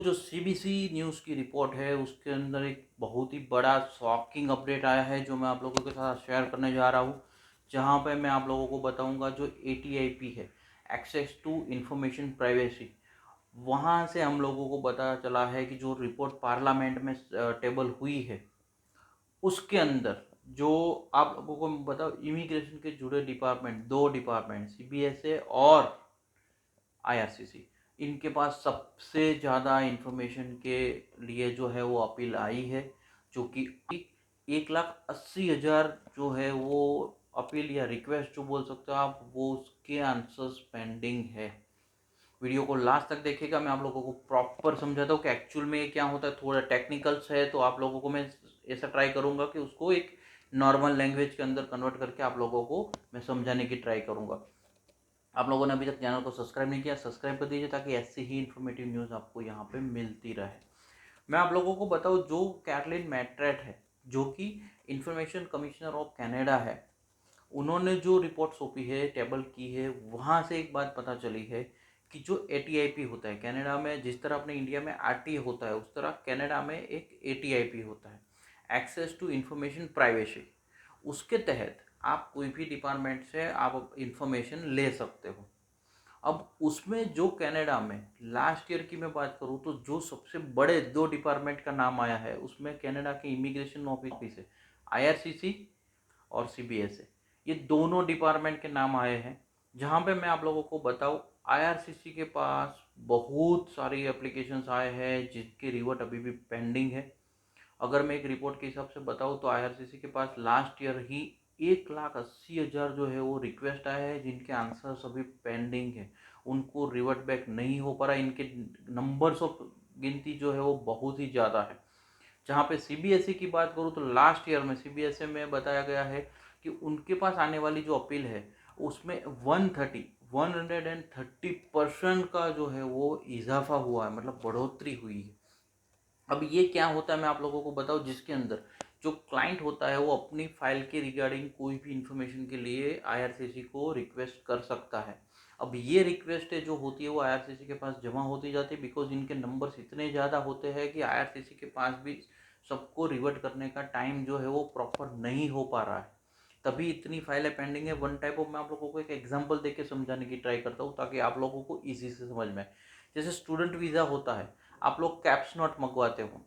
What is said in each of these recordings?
जो CBC news की report है उसके अंदर एक बहुत ही बड़ा शॉकिंग अपडेट आया है जो मैं आप लोगों के साथ शेयर करने जा रहा हूँ। जहाँ पे मैं आप लोगों को बताऊँगा जो एटीआईपी है, एक्सेस टू इंफॉर्मेशन प्राइवेसी, वहाँ से हम लोगों को पता चला है कि जो रिपोर्ट पार्लियामेंट में टेबल हुई है उसके अंदर जो आप लोगों को मैं बताऊँ, इमिग्रेशन के जुड़े डिपार्टमेंट, दो डिपार्टमेंट सीबीएसए और आईआरसीसी, इनके पास सबसे ज़्यादा इंफॉर्मेशन के लिए जो है वो अपील आई है, जो कि 1,80,000 जो है वो अपील या रिक्वेस्ट जो बोल सकते हो आप, वो उसके आंसर्स पेंडिंग है। वीडियो को लास्ट तक देखिएगा, मैं आप लोगों को प्रॉपर समझाता हूँ कि एक्चुअल में ये क्या होता है। थोड़ा टेक्निकल्स है तो आप लोगों को मैं ऐसा ट्राई करूँगा कि उसको एक नॉर्मल लैंग्वेज के अंदर कन्वर्ट करके आप लोगों को मैं समझाने की ट्राई करूँगा। आप लोगों ने अभी तक चैनल को सब्सक्राइब नहीं किया, सब्सक्राइब कर दीजिए ताकि ऐसी ही इन्फॉर्मेटिव न्यूज़ आपको यहाँ पे मिलती रहे। मैं आप लोगों को बताऊँ, जो कैटलिन मैट्रेट है, जो कि इंफॉर्मेशन कमिश्नर ऑफ कनाडा है, उन्होंने जो रिपोर्ट सौंपी है, टेबल की है, वहाँ से एक बात पता चली है कि जो एटीआईपी होता है कनाडा में, जिस तरह अपने इंडिया में आरटीए होता है उस तरह कनाडा में एक एटीआईपी होता है, एक्सेस टू इंफॉर्मेशन प्राइवेसी। उसके तहत आप कोई भी डिपार्टमेंट से आप इंफॉर्मेशन ले सकते हो। अब उसमें जो कनाडा में लास्ट ईयर की मैं बात करूँ तो जो सबसे बड़े दो डिपार्टमेंट का नाम आया है उसमें कनाडा के इमिग्रेशन ऑफिस है, आईआरसीसी और सीबीएसए, ये दोनों डिपार्टमेंट के नाम आए हैं। जहाँ पे मैं आप लोगों को बताऊँ, आईआरसीसी के पास बहुत सारी एप्लीकेशंस आए हैं जिनके रिवर्ट अभी भी पेंडिंग है। अगर मैं एक रिपोर्ट के हिसाब से बताऊँ तो आईआरसीसी के पास लास्ट ईयर ही 1,80,000 जो है वो रिक्वेस्ट आए हैं जिनके आंसर्स अभी पेंडिंग है, उनको रिवर्ट बैक नहीं हो पा रहा। इनके नंबर्स ऑफ गिनती जो है वो बहुत ही ज़्यादा है। जहाँ पे सीबीएसई की बात करूँ तो लास्ट ईयर में सीबीएसई में बताया गया है कि उनके पास आने वाली जो अपील है उसमें 130% का जो है वो इजाफा हुआ है, मतलब बढ़ोतरी हुई है। अब ये क्या होता है मैं आप लोगों को बताऊं, जिसके अंदर जो क्लाइंट होता है वो अपनी फाइल के रिगार्डिंग कोई भी इंफॉर्मेशन के लिए आईआरसीसी को रिक्वेस्ट कर सकता है। अब ये रिक्वेस्ट जो होती है वो आईआरसीसी के पास जमा होती जाती है, बिकॉज इनके नंबर्स इतने ज़्यादा होते हैं कि आईआरसीसी के पास भी सबको रिवर्ट करने का टाइम जो है वो प्रॉपर नहीं हो पा रहा है, तभी इतनी फाइलें पेंडिंग है। वन टाइप ऑफ मैं आप लोगों को एक एग्जांपल देके समझाने की ट्राई करता हूँ ताकि आप लोगों को इजी से समझ में आए। जैसे स्टूडेंट वीज़ा होता है, आप लोग कैप्स नोट मंगवाते हो,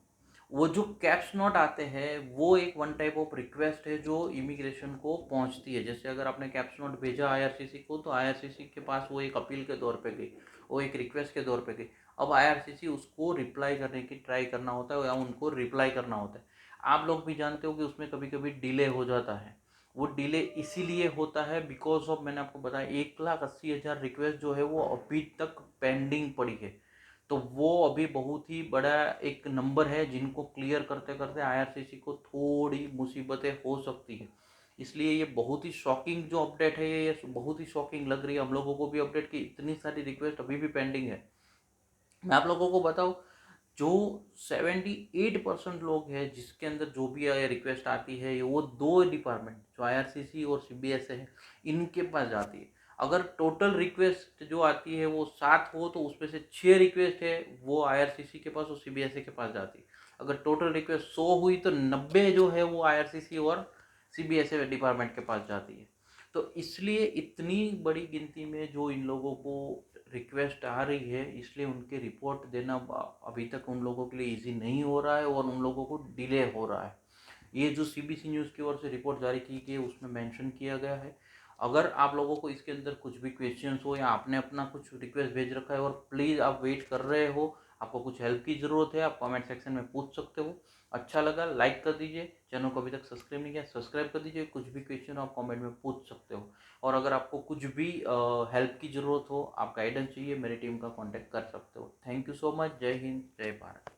वो जो कैप्स नोट आते हैं वो एक वन टाइप ऑफ रिक्वेस्ट है जो इमिग्रेशन को पहुंचती है। जैसे अगर आपने कैप्स नोट भेजा आईआरसीसी को तो आईआरसीसी के पास वो एक अपील के तौर पे गई, वो एक रिक्वेस्ट के तौर पे गई। अब आईआरसीसी उसको रिप्लाई करने की ट्राई करना होता है या उनको रिप्लाई करना होता है। आप लोग भी जानते हो कि उसमें कभी कभी डिले हो जाता है। वो डिले इसीलिए होता है बिकॉज ऑफ, मैंने आपको बताया, 1,80,000 रिक्वेस्ट जो है वो अभी तक पेंडिंग पड़ी है। तो वो अभी बहुत ही बड़ा एक नंबर है जिनको क्लियर करते करते आईआरसीसी को थोड़ी मुसीबतें हो सकती है। इसलिए ये बहुत ही शॉकिंग जो अपडेट है, ये बहुत ही शॉकिंग लग रही है हम लोगों को भी अपडेट की इतनी सारी रिक्वेस्ट अभी भी पेंडिंग है। मैं आप लोगों को बताऊं, जो 78% लोग हैं जिसके अंदर जो भी रिक्वेस्ट आती है वो दो डिपार्टमेंट जो आईआरसीसी और सीबीएसए है इनके पास जाती है। अगर टोटल रिक्वेस्ट जो आती है वो 7 हो तो उसमें से 6 रिक्वेस्ट है वो आईआरसीसी के पास और सीबीएसए के पास जाती है। अगर टोटल रिक्वेस्ट 100 हुई तो 90 जो है वो आईआरसीसी और सीबीएसए डिपार्टमेंट के पास जाती है। तो इसलिए इतनी बड़ी गिनती में जो इन लोगों को रिक्वेस्ट आ रही है, इसलिए उनके रिपोर्ट देना अभी तक उन लोगों के लिए इजी नहीं हो रहा है और उन लोगों को डिले हो रहा है। ये जो सीबीसी न्यूज़ की ओर से रिपोर्ट जारी की गई उसमें मेंशन किया गया है। अगर आप लोगों को इसके अंदर कुछ भी क्वेश्चंस हो या आपने अपना कुछ रिक्वेस्ट भेज रखा है और प्लीज़ आप वेट कर रहे हो, आपको कुछ हेल्प की ज़रूरत है, आप कमेंट सेक्शन में पूछ सकते हो। अच्छा लगा लाइक कर दीजिए, चैनल को अभी तक सब्सक्राइब नहीं किया सब्सक्राइब कर दीजिए। कुछ भी क्वेश्चन आप कमेंट में पूछ सकते हो। और अगर आपको कुछ भी हेल्प की ज़रूरत हो, आप गाइडेंस चाहिए, मेरी टीम का कांटेक्ट कर सकते हो। Thank you so much. जय हिंद, जय भारत।